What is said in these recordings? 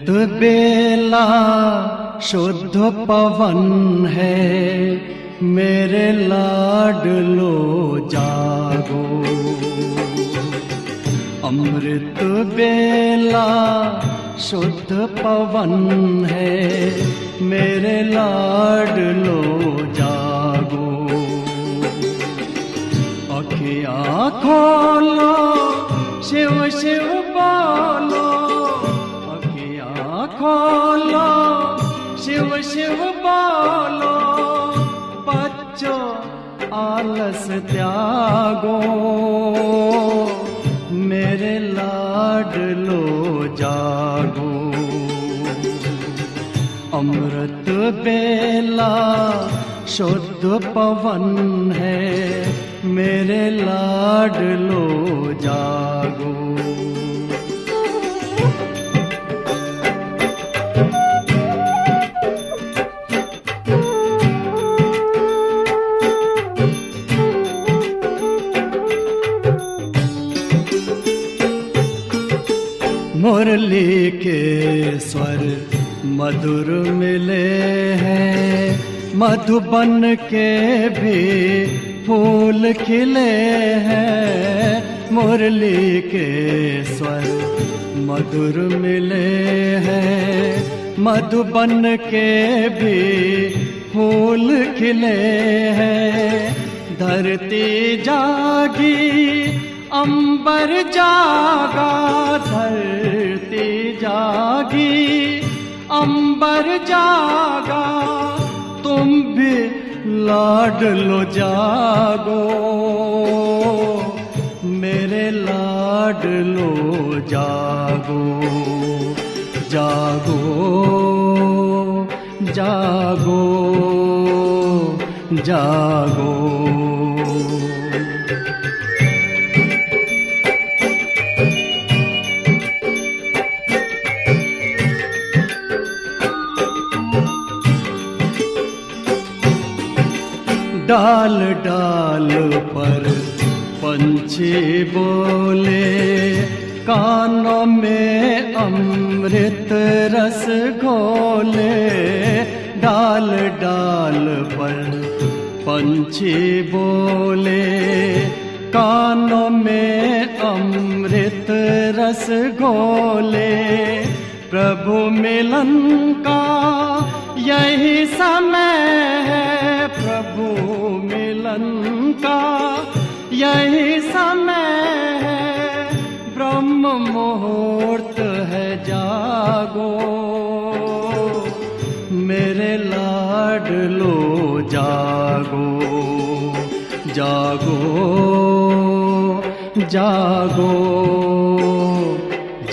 बेला शुद्ध पवन है, मेरे लाडलो जागो। अमृत बेला शुद्ध पवन है, मेरे लाडलो जागो। अखियाँ खोलो, शिव शिव बोलो, अखियाँ खोलो, शिव शिव बोलो। बच्चों आलस त्यागो, मेरे लाडलो जागो। अमृत बेला शुद्ध पवन है, मेरे लाडलो जागो। मुरली के स्वर मधुर मिले हैं, मधुबन के भी फूल खिले हैं। मुरली के स्वर मधुर मिले हैं, मधुबन के भी फूल खिले हैं। धरती जागी अंबर जागा, धरती जागी अंबर जागा। तुम भी लाडलो जागो, मेरे लाडलो जागो। जागो जागो जागो। डाल डाल पर पंछी बोले, कानों में अमृत रस घोले। डाल डाल पर पंछी बोले, कानों में अमृत रस घोले। प्रभु मिलन का यही समय है, प्रभु मिलन का यही समय है। ब्रह्म मुहूर्त है, जागो, मेरे लाडलो जागो। जागो जागो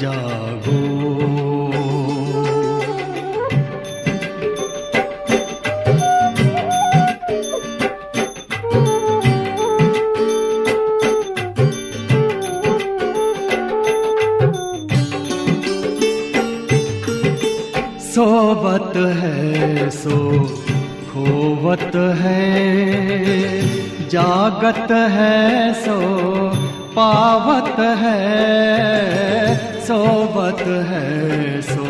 जागो। सोवत है सो खोवत है, जागत है सो पावत है। सोवत है सो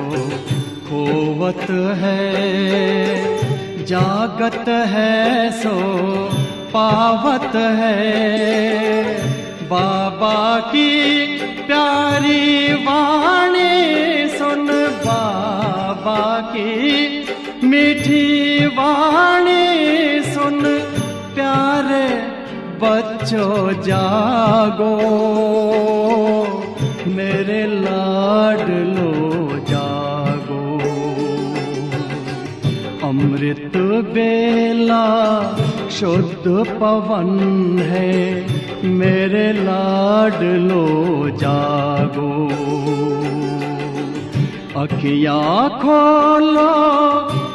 खोवत है, जागत है सो पावत है। बाबा की प्यारी वाणी सुन, बाबा की मीठी वाणी सुन। प्यारे बच्चों जागो, मेरे लाडलो जागो। अमृत बेला शुद्ध पवन है, मेरे लाडलो जागो। अखियाँ खोलो,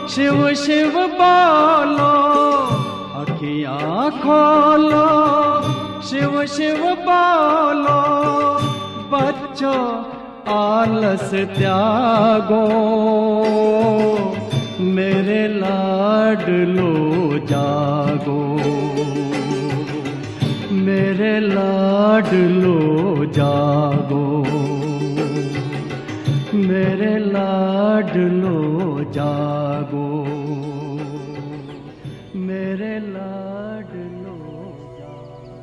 शिव शिव बोलो, अखियाँ खोलो, शिव शिव बोलो। बच्चों आलस त्यागो, मेरे लाडलो जागो। मेरे लाडलो जागो, मेरे लाडलो जागो, मेरे लाडलो जागो।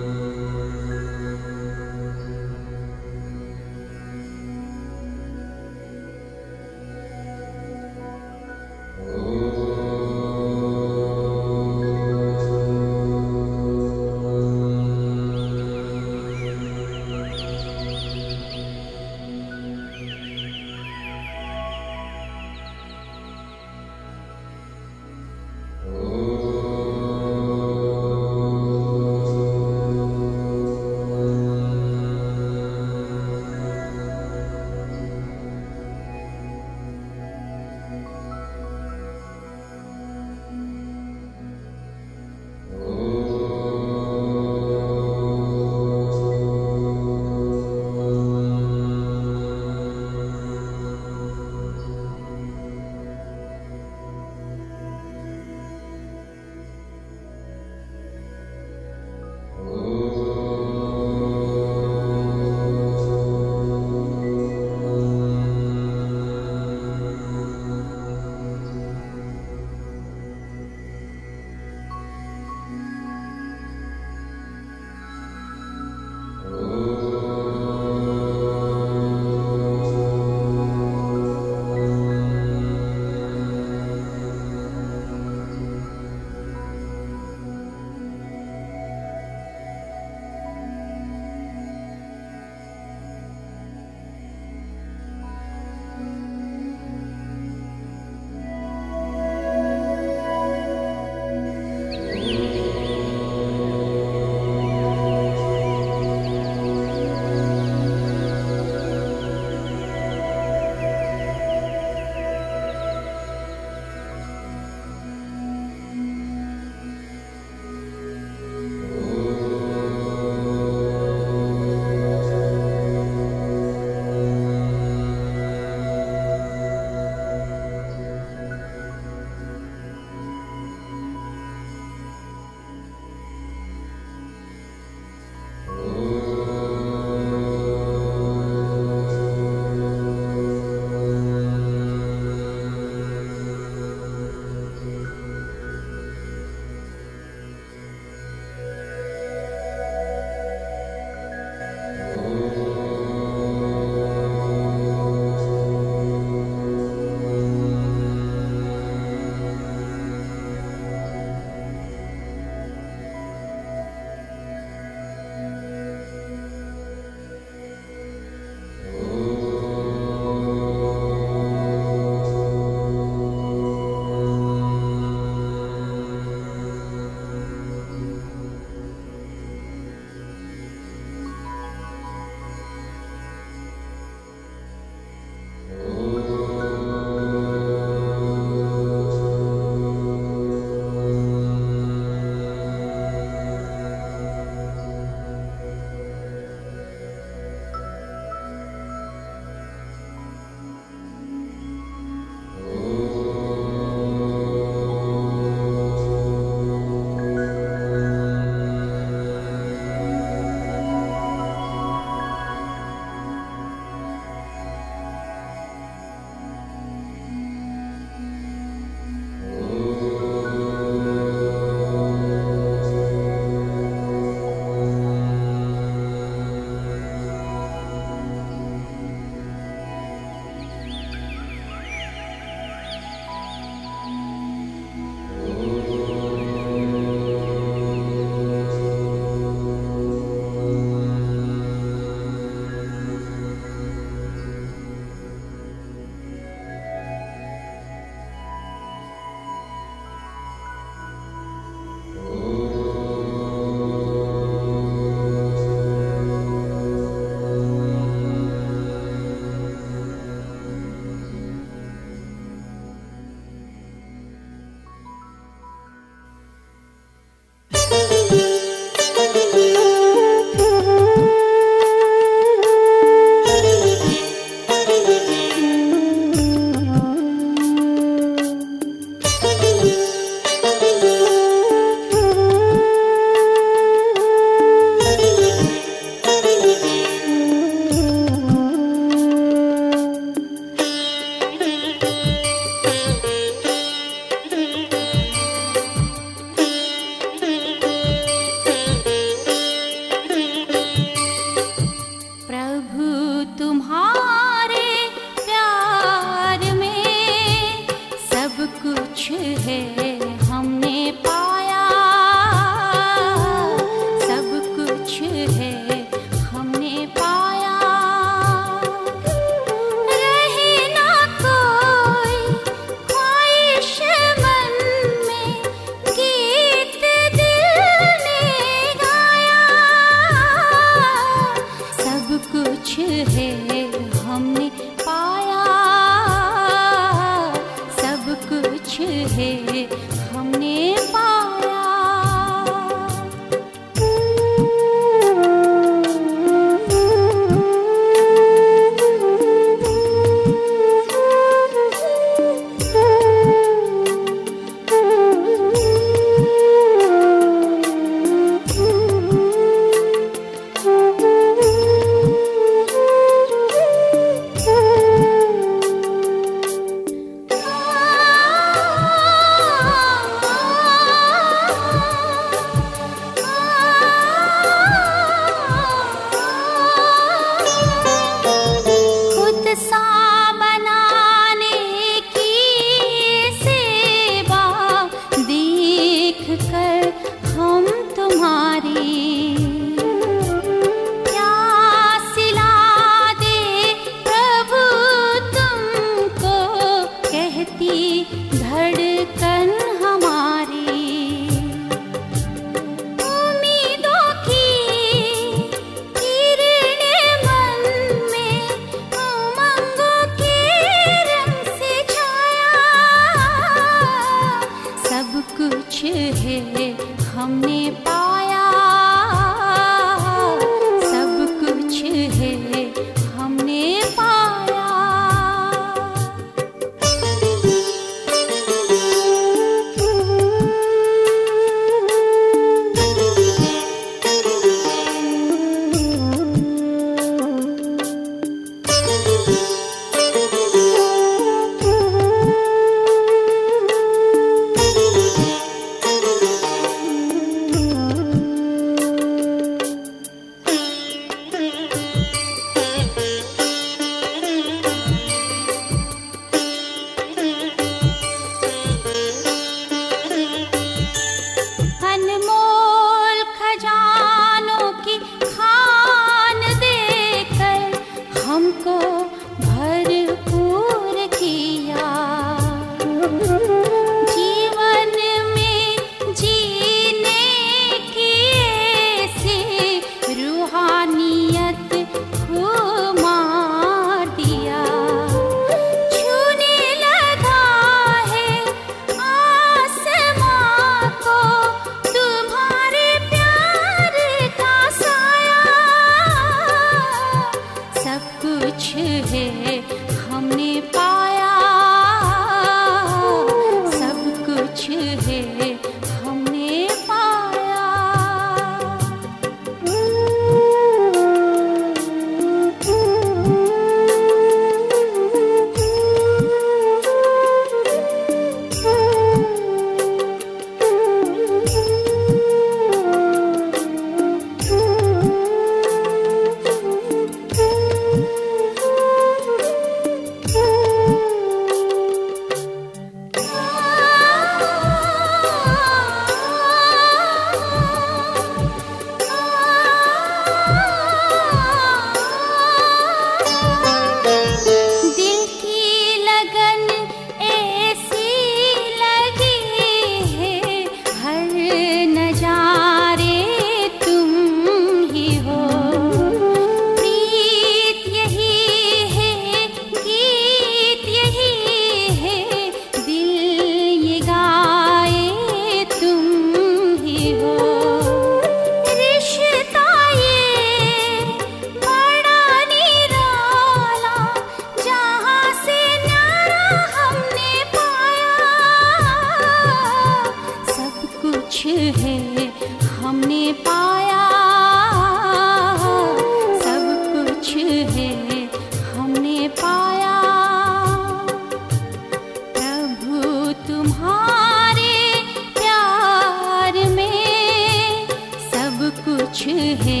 कुछ है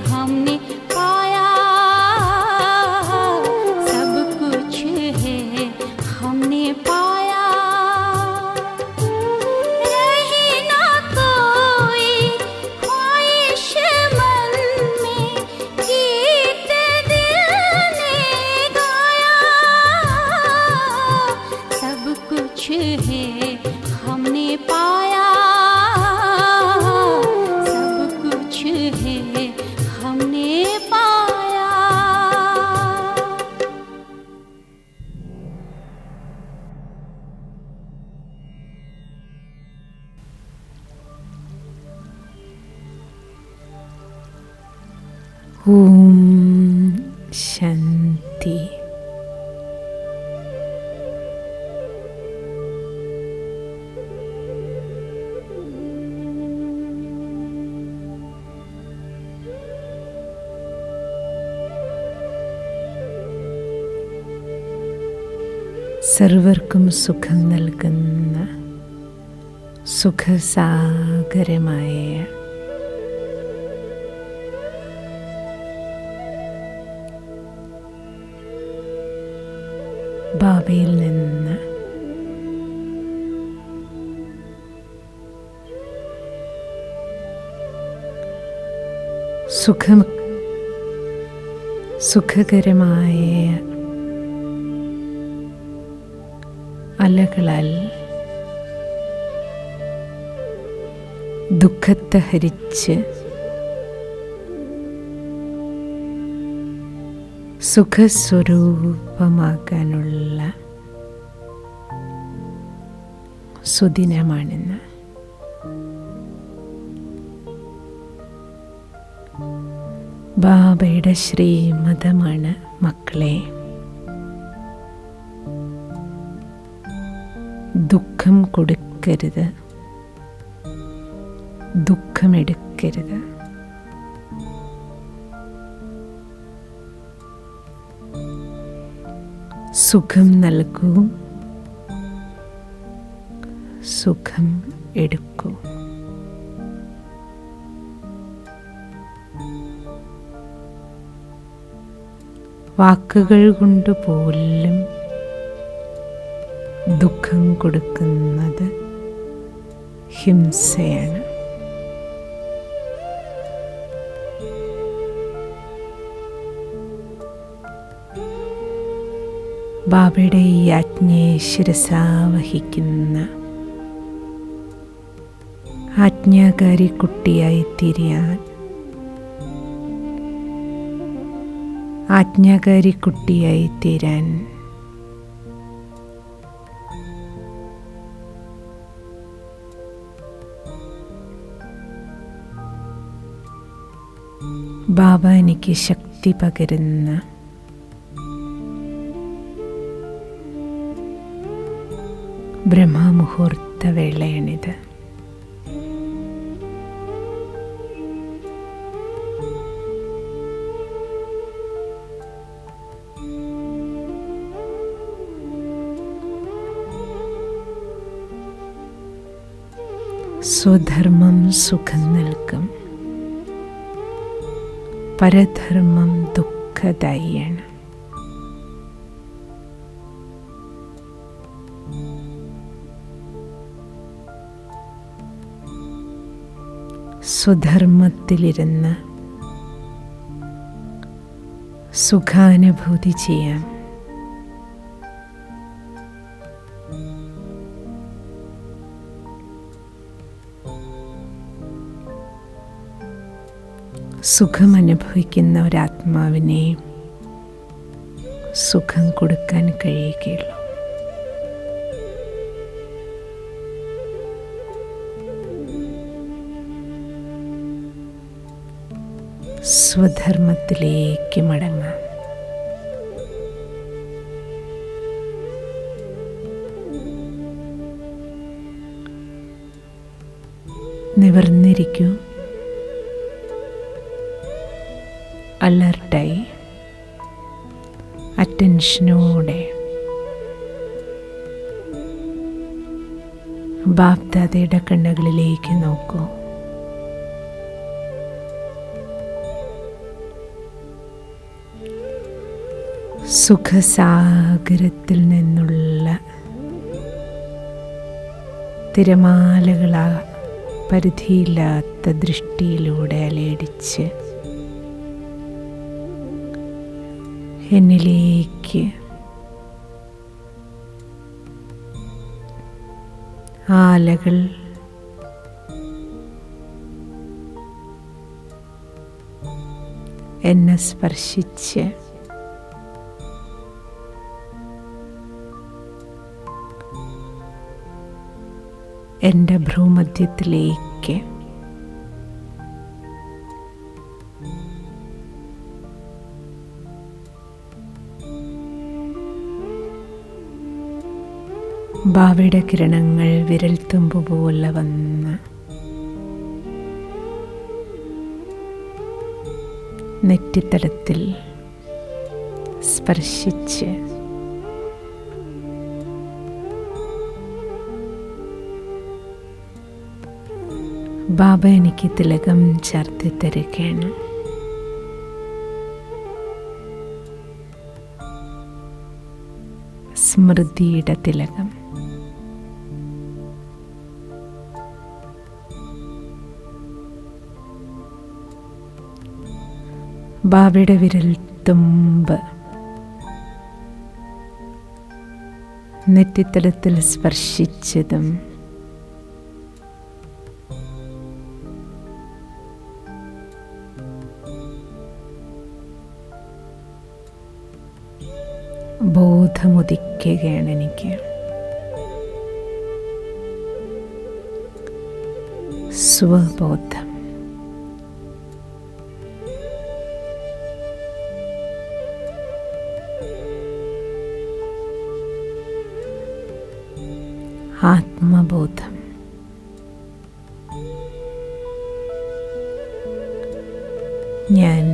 हमने पाया, सब कुछ है हमने पाया। रही ना कोई ख्वाहिश मन में, गीत दिल ने गाया। सब कुछ है हमने पाया, सब कुछ है हमने पाया। ओम शांति। സർവർക്കും സുഖം നൽകുന്ന സുഖസാഗരമായ ബാബയിൽ നിന്ന് സുഖകരമായ അലകളാൽ ദുഃഖത്തെ ഹരിച്ച് സുഖസ്വരൂപമാകാനുള്ള സുദിനമാണിന്ന്. ബാബയുടെ ശ്രീമതമാണ് മക്കളെ. ദുഃഖം കൊടുക്കരുത്, ദുഃഖമെടുക്കരുത്. സുഖം നൽകൂ, സുഖം എടുക്കൂ. വാക്കുകൾ കൊണ്ട് പോലും ദുഃഖം കൊടുക്കുന്നത് ഹിംസയാണ്. ബാബയുടെ ഈ ആജ്ഞയെ ശിരസാവഹിക്കുന്ന ആജ്ഞാകാരി കുട്ടിയായി തീരാൻ, ആജ്ഞാകാരി കുട്ടിയായി തീരാൻ ബാബ എനിക്ക് ശക്തി പകരുന്ന ബ്രഹ്മമുഹൂർത്ത വേളയാണിത്. സ്വധർമ്മം സുഖം നൽകും, പരധർമ്മം ദുഃഖദായിയാണ്. സ്വധർമ്മത്തിലിരുന്ന് സുഖാനുഭൂതി ചെയ്യാം. സുഖം അനുഭവിക്കുന്ന ഒരാത്മാവിനെ സുഖം കൊടുക്കാൻ കഴിയുകയുള്ളൂ. സ്വധർമ്മത്തിലേക്ക് മടങ്ങാം. നിവർന്നിരിക്കൂ, അലർട്ടായി, അറ്റൻഷനോടെ ബാപ്ദാദയുടെ കണ്ണുകളിലേക്ക് നോക്കൂ. സുഖസാഗരത്തിൽ നിന്നുള്ള തിരമാലകളാ പരിധിയില്ലാത്ത ദൃഷ്ടിയിലൂടെ അലയടിച്ച് എന്നിലേക്ക് ആലകൾ എന്നെ സ്പർശിച്ച് എൻ്റെ ഭ്രൂമധ്യത്തിലേക്ക് ഭാവിയുടെ കിരണങ്ങൾ വിരൽത്തുമ്പ് പോലെ വന്ന് നെറ്റിത്തടത്തിൽ സ്പർശിച്ച് ബാബ എനിക്ക് തിലകം ചേർത്ത് തരികയാണ്. സ്മൃതിയുടെ തിലകം. ബാബയുടെ വിരൽ തുമ്പ് നെറ്റിത്തടത്തിൽ സ്പർശിച്ചതും ബോധമുദിക്കുകയാണ് എനിക്ക്. സ്വബോധം. ആത്മബോധം. ഞാൻ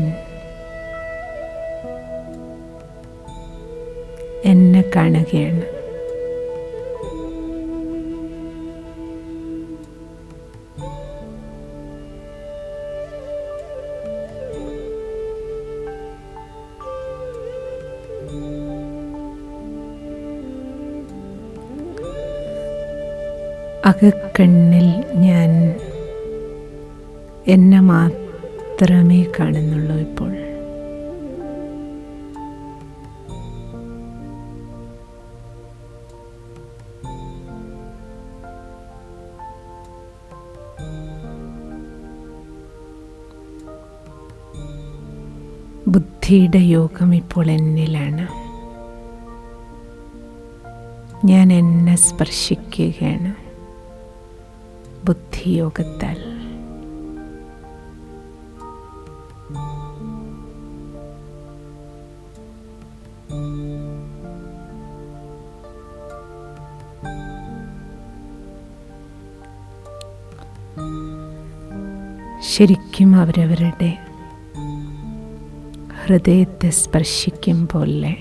എന്നെ കാണുകയാണ്. അകക്കണ്ണിൽ ഞാൻ എന്നെ മാത്രമേ കാണുന്നുള്ളൂ ഇപ്പോൾ. ബുദ്ധിയുടെ യോഗം ഇപ്പോൾ എന്നിലാണ്. ഞാൻ എന്നെ സ്പർശിക്കുകയാണ് ബുദ്ധിയോഗത്താൽ. ശരിക്കും അവരവരുടെ ഹൃദയത്തെ സ്പർശിക്കും പോലെ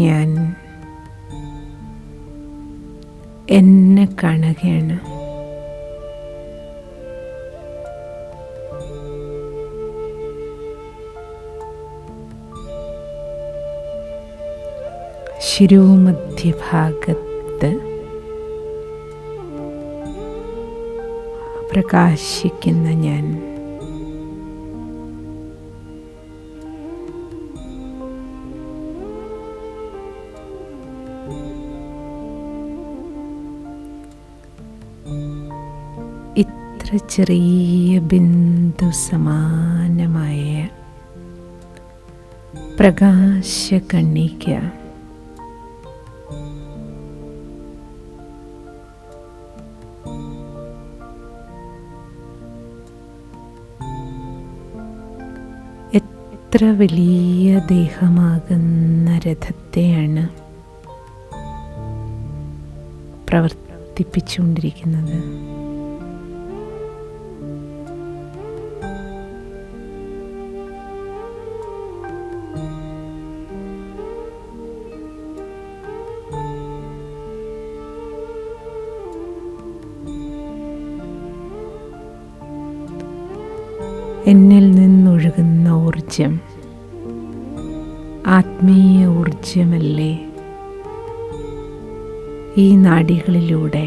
ഞാൻ എന്നെ കാണുകയാണ്. ശിരോമധ്യഭാഗത്ത് പ്രകാശിക്കുന്ന ഞാൻ ഇത്ര ചെറിയ ബിന്ദു സമാനമായ പ്രകാശകണിക എത്ര വലിയ ദേഹമാകുന്ന രഥത്തെയാണ് പ്രവർത്തിപ്പിച്ചുകൊണ്ടിരിക്കുന്നത്. എന്നിൽ നിന്നൊഴുകുന്ന ഊർജം ആത്മീയ ഊർജമല്ലേ? ഈ നാഡികളിലൂടെ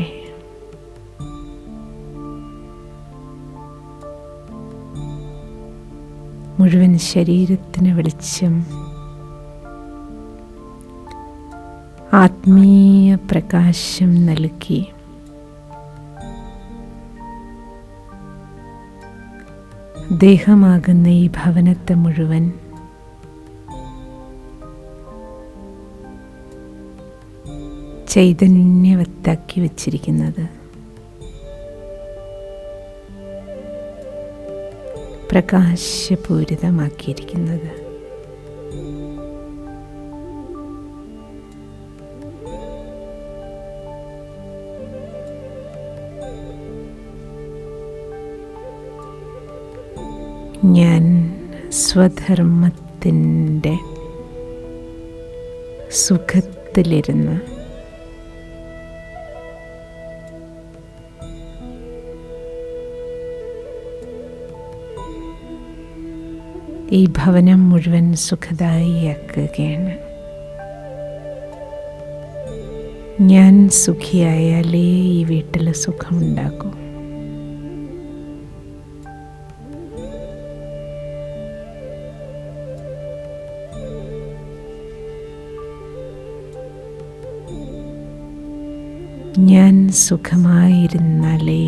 മുഴുവൻ ശരീരത്തിന് വെളിച്ചം, ആത്മീയ പ്രകാശം നൽകി ദേഹമാകുന്ന ഈ ഭവനത്തെ മുഴുവൻ ചൈതന്യവത്താക്കി വച്ചിരിക്കുന്നത്, പ്രകാശപൂരിതമാക്കിയിരിക്കുന്നത്. ഞാൻ സ്വധർമ്മത്തിൻ്റെ സുഖത്തിലിരുന്ന് ഈ ഭവനം മുഴുവൻ സുഖദായിയാക്കുകയാണ്. ഞാൻ സുഖിയായാലേ ഈ വീട്ടിൽ സുഖമുണ്ടാകൂ. ഞാൻ സുഖമായിരുന്നാലേ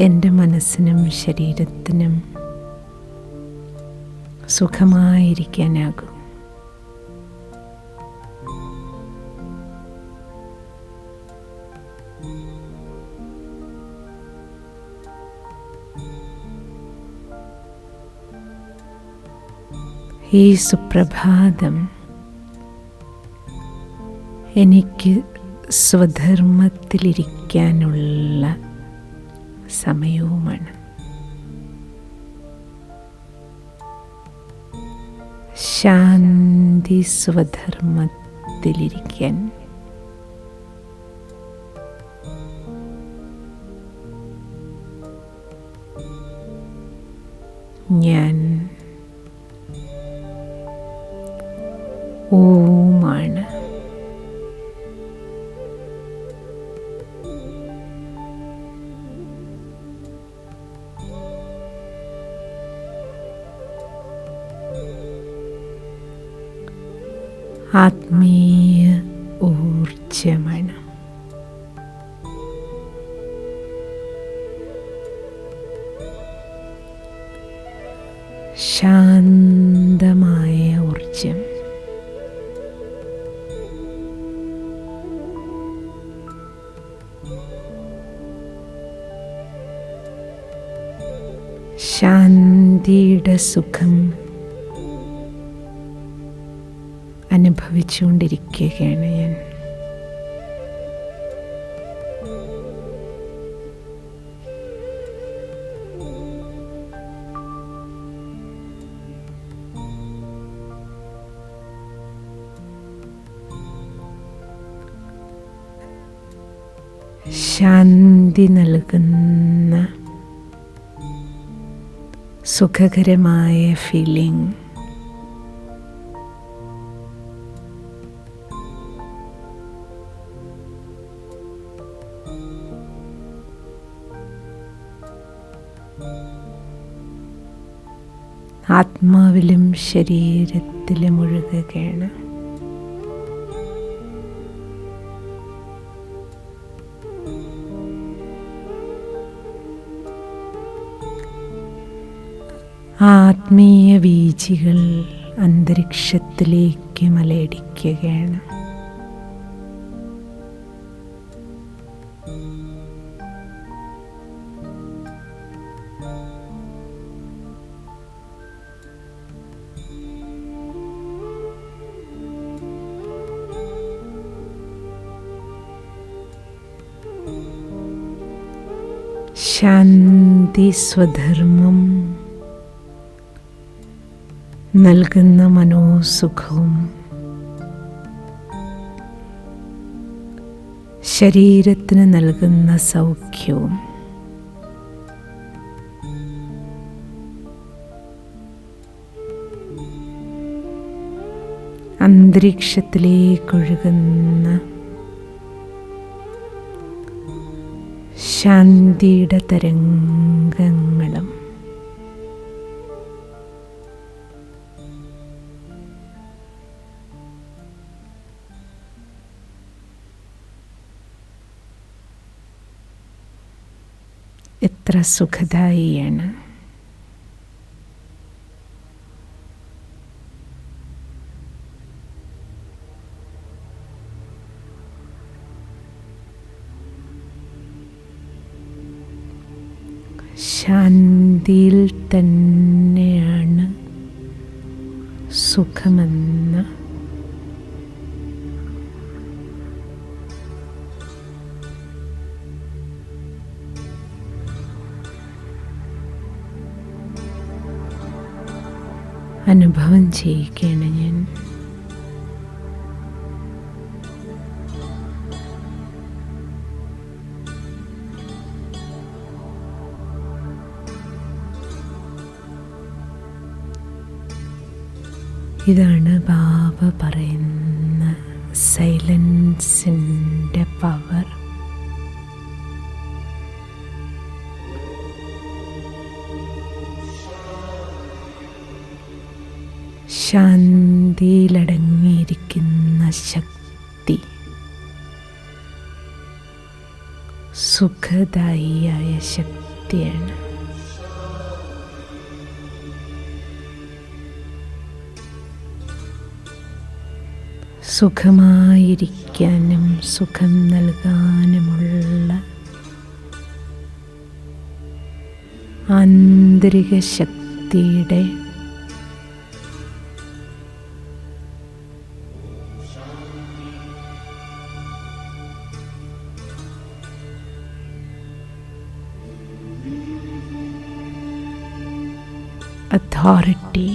എൻ്റെ മനസ്സിനും ശരീരത്തിനും സുഖമായിരിക്കാനാകും. ഈ സുപ്രഭാതം എനിക്ക് സ്വധർമ്മത്തിലിരിക്കാനുള്ള സമയവുമാണ്. ശാന്തി സ്വധർമ്മത്തിലിരിക്കാൻ ഞാൻ ഓമാണ്. ആത്മീയ ഊർജമാണ്. ശാന്തമായ ഊർജം. ശാന്തിയുടെ സുഖം അനുഭവിച്ചുകൊണ്ടിരിക്കുകയാണ് ഞാൻ. ശാന്തി നൽകുന്ന സുഖകരമായ ഫീലിംഗ് ആത്മാവിലും ശരീരത്തിലും ഒഴുകുകയാണ്. ആത്മീയ വീചികൾ അന്തരീക്ഷത്തിലേക്ക് മലയടിക്കുകയാണ്. ശാന്തി സ്വധർമ്മം നൽകുന്ന മനോസുഖവും ശരീരത്തിന് നൽകുന്ന സൗഖ്യവും അന്തരീക്ഷത്തിലേക്കൊഴുകുന്ന ശാന്തിയുടെ തരംഗങ്ങളും എത്ര സുഖദായിയാണ്. ശാന്തിയിൽ തന്നെയാണ് സുഖമെന്ന് അനുഭവം ചെയ്യുകയാണ് ഞാൻ. ഇതാണ് ബാബ പറയുന്ന സൈലൻസിൻ്റെ പവർ. ശാന്തിയിലടങ്ങിയിരിക്കുന്ന ശക്തി, സുഖദായിയായ ശക്തിയാണ്. സുഖമായിരിക്കാനും സുഖം നൽകാനുമുള്ള ആന്തരിക ശക്തിയുടെ അതോറിറ്റി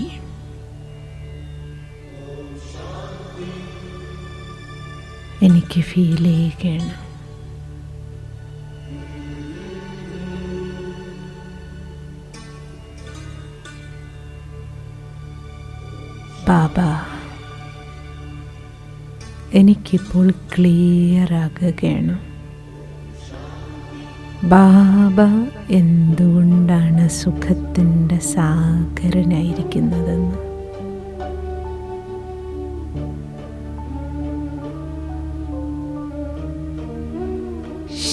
എനിക്ക് ഫീൽ ചെയ്യുകയാണ്. ബാബ എനിക്കിപ്പോൾ ക്ലിയർ ആകുകയാണ്. ബാബ എന്തുകൊണ്ടാണ് സുഖത്തിൻ്റെ സാഗരനായിരിക്കുന്നതെന്ന്.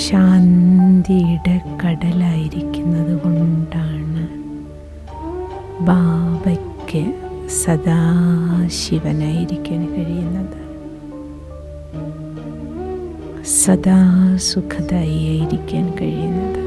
ശാന്തിയുടെ കടലായിരിക്കുന്നത് കൊണ്ടാണ് ബാബയ്ക്ക് സദാശിവനായിരിക്കാൻ കഴിയുന്നത്, സദാ സുഖദായിയായിരിക്കാൻ കഴിയുന്നത്.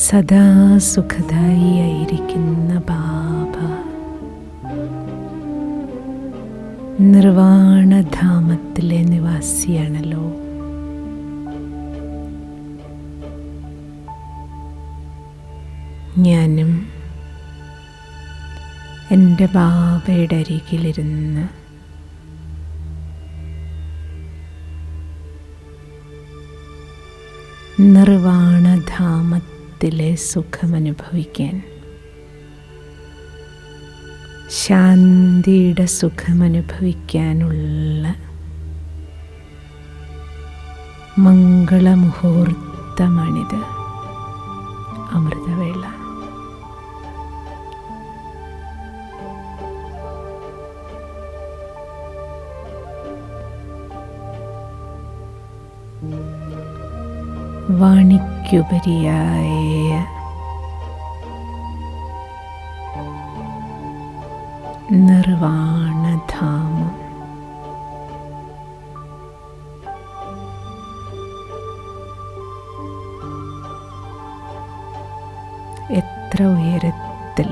സദാ സുഖദായിയായിരിക്കുന്ന ബാബ നിർവാണധാമത്തിലെ നിവാസിയാണല്ലോ. ഞാനും എൻ്റെ ബാബയുടെ അരികിലിരുന്ന് നിർവാണധാമത്തിലെ സുഖമനുഭവിക്കാൻ, ശാന്തിയുടെ സുഖമനുഭവിക്കാനുള്ള മംഗളമുഹൂർത്തമാണിത്, അമൃതവേള. വാണിക്കുപരിയായ നിർവാണധാമം എത്ര ഉയരത്തിൽ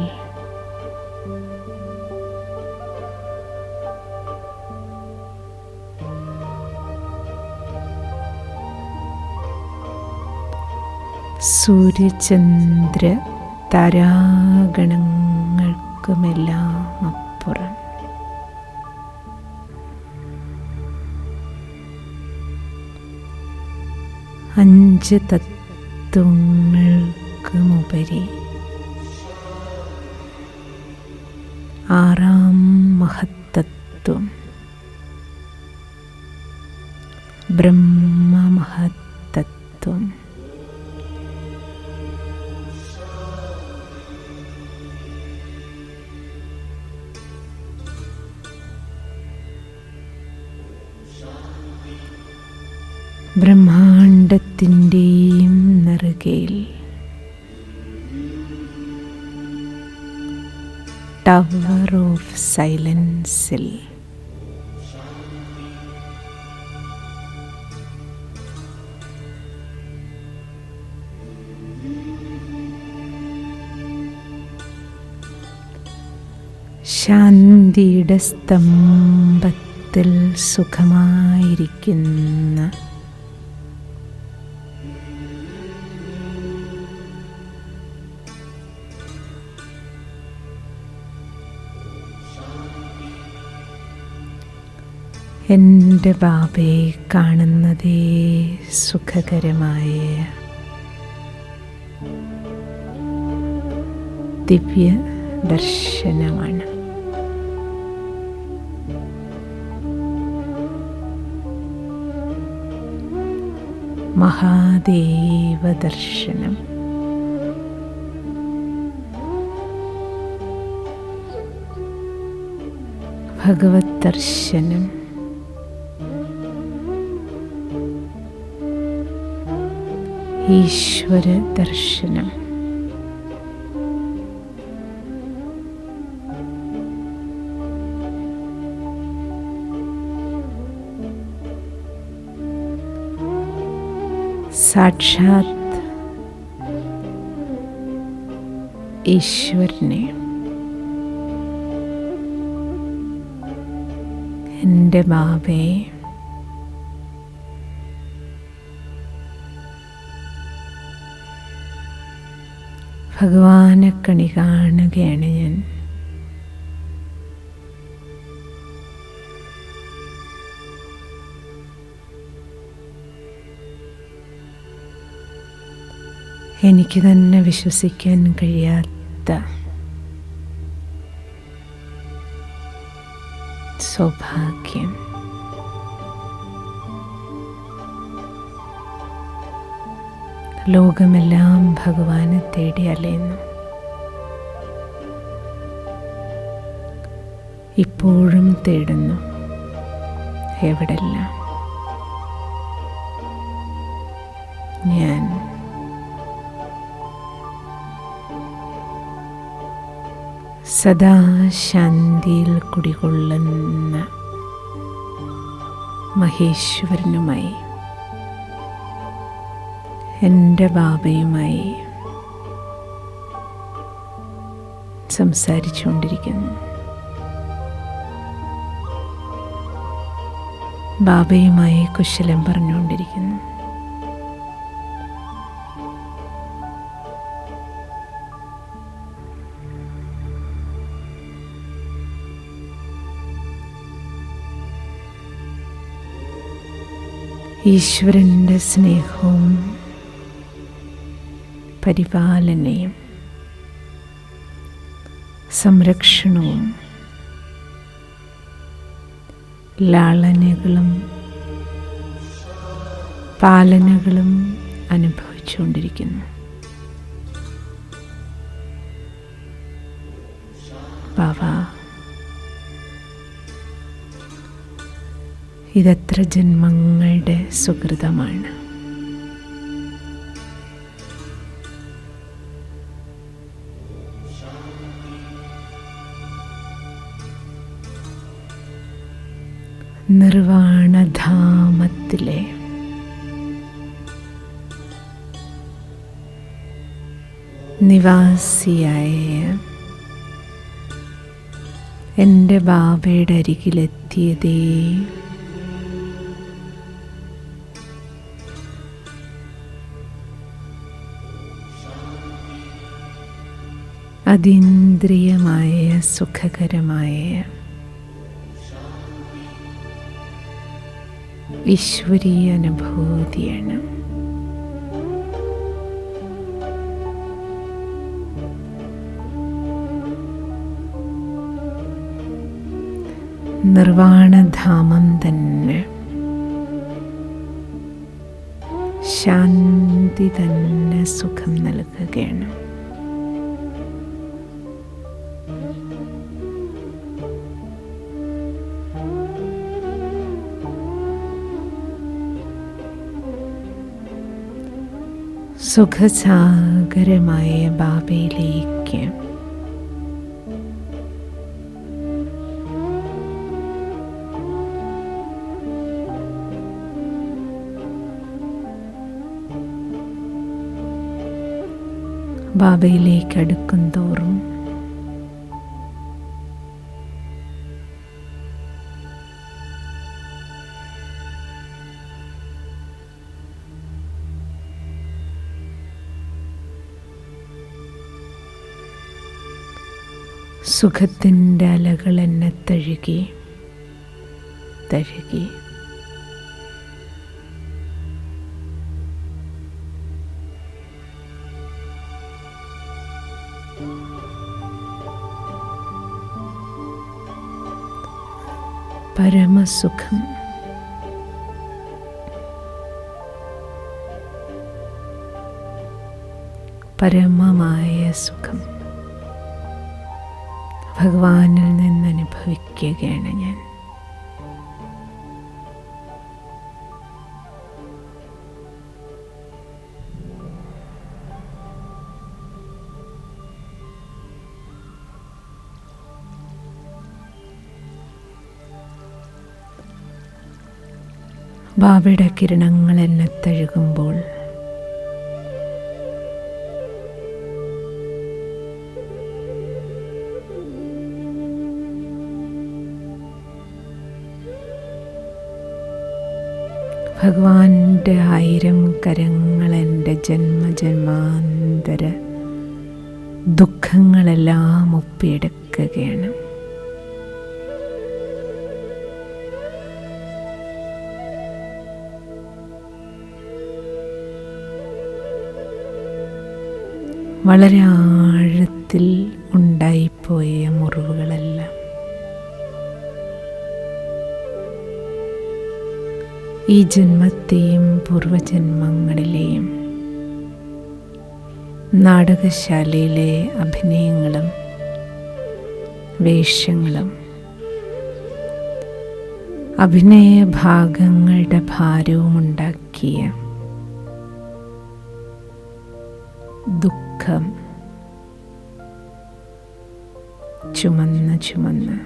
സൂര്യചന്ദ്ര താരാഗണങ്ങൾക്കുമെല്ലാം അപ്പുറം അഞ്ച് തത്വങ്ങൾക്കുമുപരി ആറാം മഹത്തത്വം ബ്രഹ്മമഹത്തത്വം ബ്രഹ്മാണ്ടത്തിൻ്റെയും നെറുകയിൽ ടവർ ഓഫ് സൈലൻസിൽ ശാന്തിയുടെ സ്തംഭത്തിൽ സുഖമായിരിക്കുന്ന എൻ്റെ ബാബയെ കാണുന്നതേ സുഖകരമായ ദിവ്യ ദർശനമാണ്. മഹാദേവ ദർശനം. ഭഗവത് ദർശനം. ഈശ്വര ദർശനം. സാക്ഷാത് ഈശ്വരനെ എൻ്റെ ബാബയെ ഭഗവാനെ കണി കാണുകയാണ് ഞാൻ. എനിക്ക് തന്നെ വിശ്വസിക്കാൻ കഴിയാത്ത സൗഭാഗ്യം. ലോകമെല്ലാം ഭഗവാനെ തേടി അലയുന്നു. ഇപ്പോഴും തേടുന്നു. എവിടെല്ലാം ഞാൻ സദാ ശാന്തിയിൽ കുടികൊള്ളുന്ന മഹേശ്വരനുമായി, എൻ്റെ ബാബയുമായി സംസാരിച്ചുകൊണ്ടിരിക്കുന്നു. ബാബയുമായി കുശലം പറഞ്ഞുകൊണ്ടിരിക്കുന്നു. ഈശ്വരൻ്റെ സ്നേഹവും പരിപാലനയും സംരക്ഷണവും ലാളനകളും പാലനകളും അനുഭവിച്ചുകൊണ്ടിരിക്കുന്നു. ബാബ, ഇതെത്ര ജന്മങ്ങളുടെ സുകൃതമാണ്. നിർവാണധാമത്തിലെ നിവാസിയായ എൻ്റെ ബാബയുടെ അരികിലെത്തിയതേ അതീന്ദ്രിയമായ സുഖകരമായ ഈശ്വരീയ അനുഭൂതിയാണ്. നിർവാണധാമം തന്നെ ശാന്തി തന്നെ സുഖം നൽകുകയാണ്. സുഖസാഗരമായ ബാബയിലേക്ക് ബാബയിലേക്ക് അടുക്കും തോറും സുഖത്തിൻ്റെ അലകൾ എന്നെ തഴുകി തഴുകി പരമസുഖം പരമമായ സുഖം ഭഗവാനിൽ നിന്ന് അനുഭവിക്കുകയാണ് ഞാൻ. ബാബയുടെ കിരണങ്ങൾ എന്നെ തഴുകുമ്പോൾ ഭഗവാന്റെ 1000 കരങ്ങൾ എൻ്റെ ജന്മജന്മാന്തര ദുഃഖങ്ങളെല്ലാം ഒപ്പിയെടുക്കുകയാണ്. വളരെ ആഴത്തിൽ ഉണ്ടായിപ്പോയ മുറിവുകളെല്ലാം ഈ ജന്മത്തെയും പൂർവജന്മങ്ങളിലെയും നാടകശാലയിലെ അഭിനയങ്ങളും വേഷങ്ങളും അഭിനയ ഭാഗങ്ങളുടെ ഭാരവും ഉണ്ടാക്കിയ ദുഃഖം ചുമന്ന് ചുമന്ന്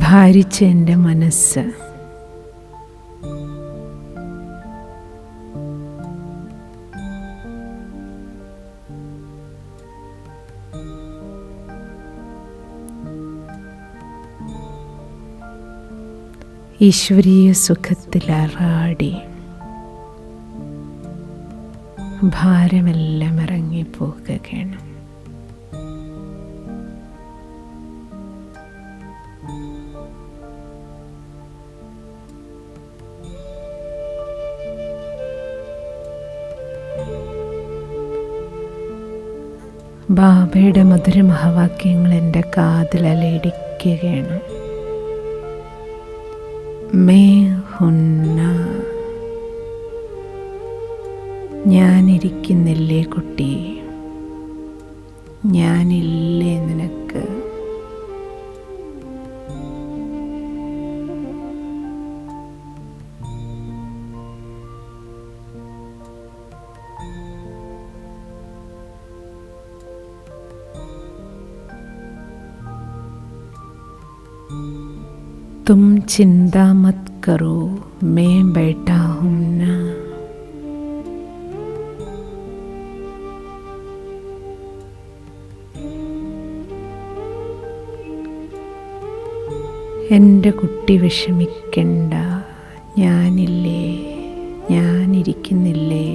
ഭാരിച്ച എൻ്റെ മനസ്സ് ഈശ്വരീയ സുഖത്തിലറാടി ഭാരമെല്ലാം ഇറങ്ങിപ്പോകുകയാണ്. ബാബയുടെ മധുരമഹാവാക്യങ്ങൾ എൻ്റെ കാതിൽ അലയടിക്കുകയാണ്. മേ ഹുന്ന, ഞാനിരിക്കുന്നില്ലേ കുട്ടി, ഞാനില്ലേ നിനക്ക്. तुम चिंता मत करो, मैं बैठा हूँ ना. എൻ്റെ കുട്ടി വിഷമിക്കണ്ട, ഞാനില്ലേ, ഞാനിരിക്കുന്നില്ലേ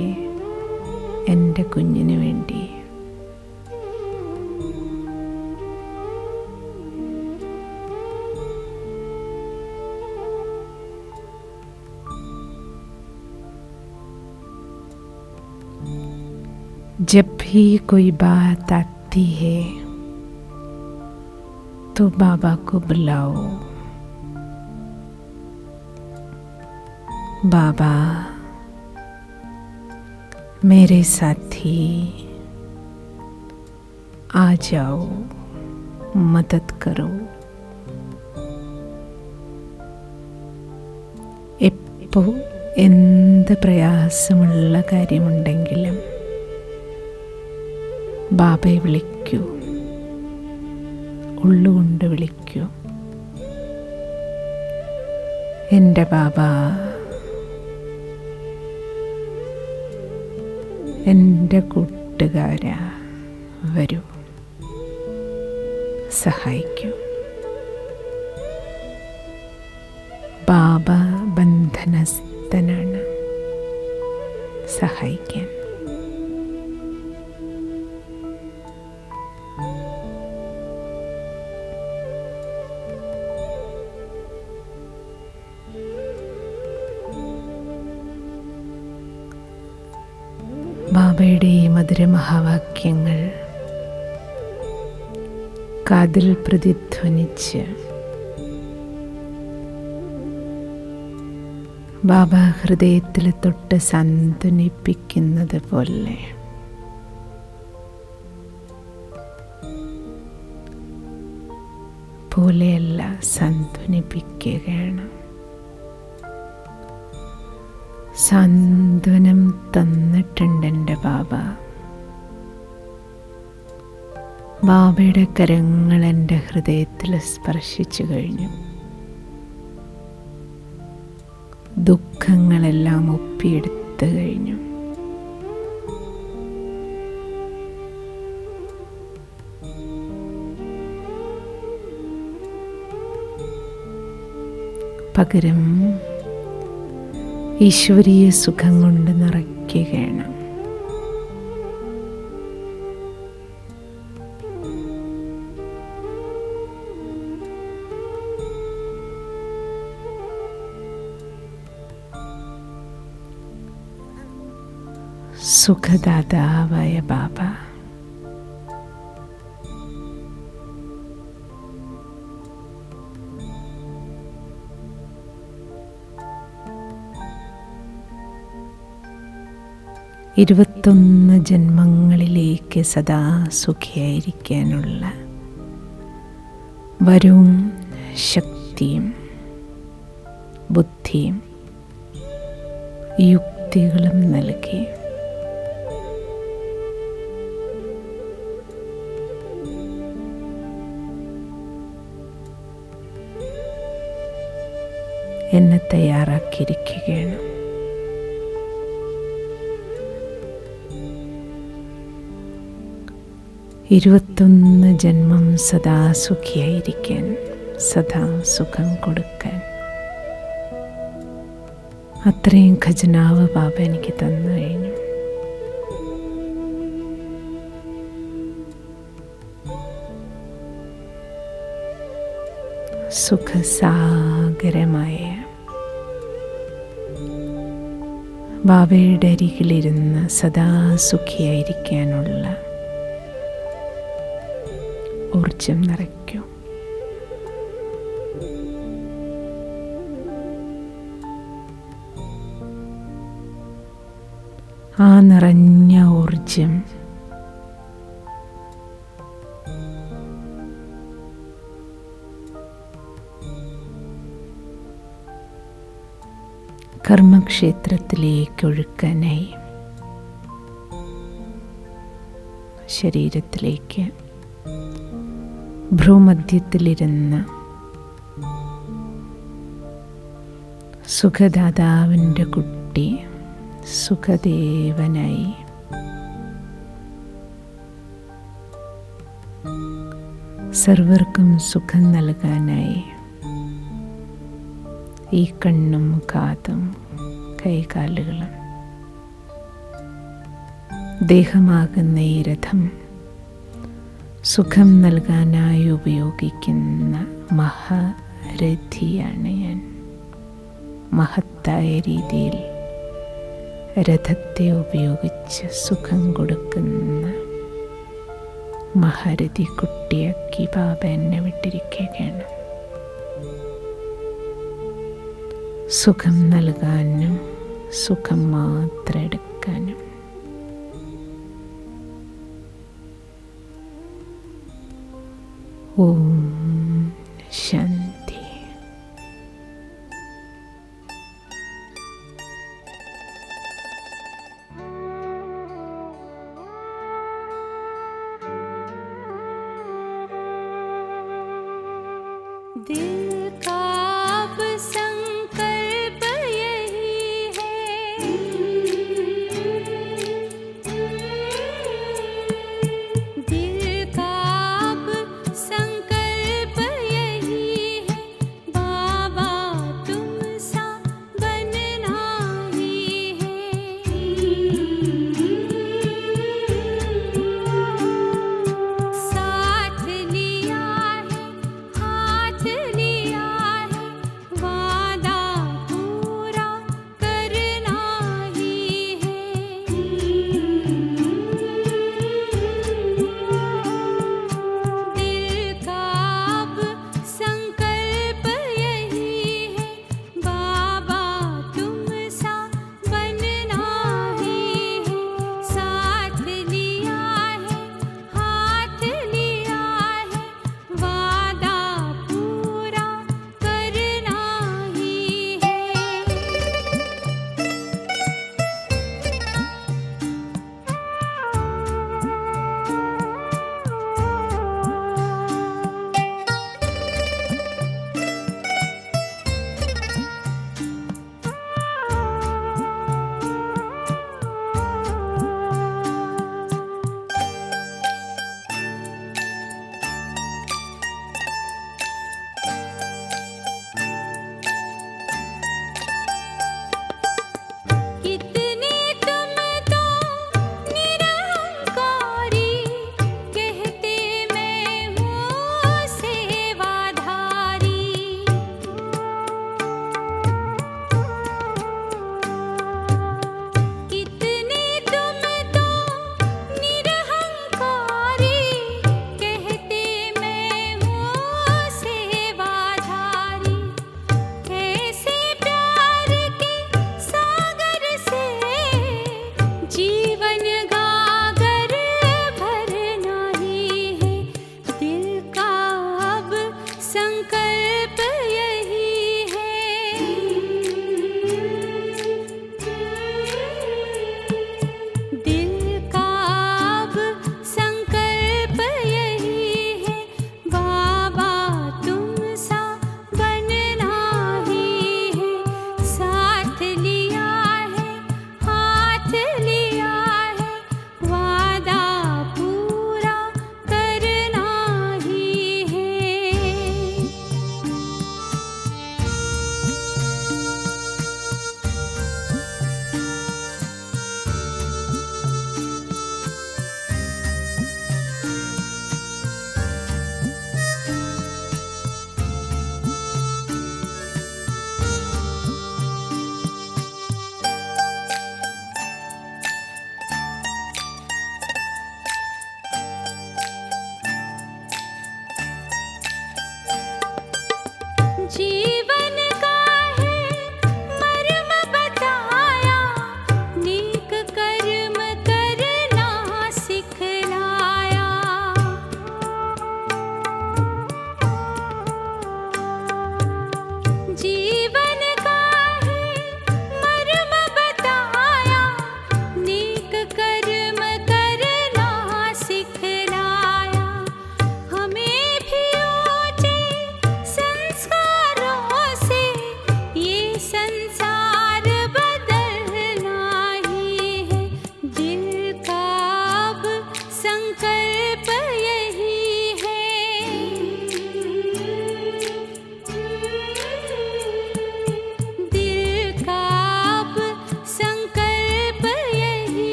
എൻ്റെ കുഞ്ഞിന് വേണ്ടി. जब भी कोई बात आती है तो बाबा को बुलाओ, बाबा मेरे साथी आ जाओ, മദത് കരോ. എപ്പോൾ എന്ത് പ്രയാസമുള്ള കാര്യമുണ്ടെങ്കിലും ബാബയെ വിളിക്കൂ, ഉള്ളുകൊണ്ട് വിളിക്കൂ. എൻ്റെ ബാബ, എൻ്റെ കൂട്ടുകാരാ, വരൂ, സഹായിക്കൂ. ബാബ ബന്ധനസ്ഥനാണ്, സഹായിക്കാൻ. ബാബയുടെ മധുരമഹാവാക്യങ്ങൾ കാതിൽ പ്രതിധ്വനിച്ച് ബാബ ഹൃദയത്തിൽ തൊട്ട് സാന്ത്വനിപ്പിക്കുന്നത് പോലെ പോലെയല്ല, സാന്ത്വനിപ്പിക്കുകയാണ്. സാന്ത്വനം തന്നിട്ടുണ്ട് എൻ്റെ ബാബ. ബാബയുടെ കരങ്ങൾ എൻ്റെ ഹൃദയത്തിൽ സ്പർശിച്ചു കഴിഞ്ഞു. ദുഃഖങ്ങളെല്ലാം ഒപ്പിയെടുത്തു കഴിഞ്ഞു. പകരം ഈശ്വരീയ സുഖം കൊണ്ട് നിറയ്ക്കുകയാണ്. സുഖദാതാവായ ബാബ ഇരുപത്തൊന്ന് ജന്മങ്ങളിലേക്ക് സദാ സുഖിയായിരിക്കാനുള്ള വരവും ശക്തിയും ബുദ്ധിയും യുക്തികളും നൽകി എന്നെ തയ്യാറാക്കിയിരിക്കുകയാണ്. ഇരുപത്തൊന്ന് ജന്മം സദാ സുഖിയായിരിക്കാൻ, സദാ സുഖം കൊടുക്കാൻ അത്രയും ഖജനാവ് ബാബ എനിക്ക് തന്നു കഴിഞ്ഞു. സുഖസാഗരമായ ബാബയുടെ അരികിലിരുന്ന് സദാ സുഖിയായിരിക്കാനുള്ള ഊർജം നിറയ്ക്കൂ. ആ നിറഞ്ഞ ഊർജം കർമ്മക്ഷേത്രത്തിലേക്ക് ഒഴുക്കാനായി ശരീരത്തിലേക്ക് ഭ്രൂമധ്യത്തിലിരുന്ന് സുഖദാതാവിൻ്റെ കുട്ടി സുഖദേവനായി സർവർക്കും സുഖം നൽകാനായി ഈ കണ്ണും കാതും കൈകാലുകളും ദേഹമാകുന്ന ഈ രഥം സുഖം നൽകാനായി ഉപയോഗിക്കുന്ന മഹാരഥിയാണ് ഞാൻ. മഹത്തായ രീതിയിൽ രഥത്തെ ഉപയോഗിച്ച് സുഖം കൊടുക്കുന്ന മഹാരഥി കുട്ടിയാക്കി ബാബ എന്നെ വിട്ടിരിക്കുകയാണ്. സുഖം നൽകാനും സുഖം മാത്രം എടുക്കാനും. ഓം ശാന്തി. दिल का अब संकल्प यही है, दिल का अब संकल्प यही है, बाबा तुम सा बनना ही है। साथ लिया है, हाथ लिया है, वादा पूरा करना ही है। दिल का अब संकल्प यही है, बाबा तुम सा बनना ही है। साथ लिया है, हाथ लिया है, वादा पूरा करना ही है। कितने तुम तो निरहंकारी, कहते मैं हूँ सेवाधारी। कितने तुम तो निरहंकारी, कहते मैं हूँ सेवाधारी। कैसे प्यार के सागर से जीवन गागर भरना ही है। दिल का अब संकल्प यही है, दिल का अब संकल्प यही है, बाबा तुम सा बनना ही है। साथ लिया है, हाथ लिया है, वादा पूरा करना ही है। जी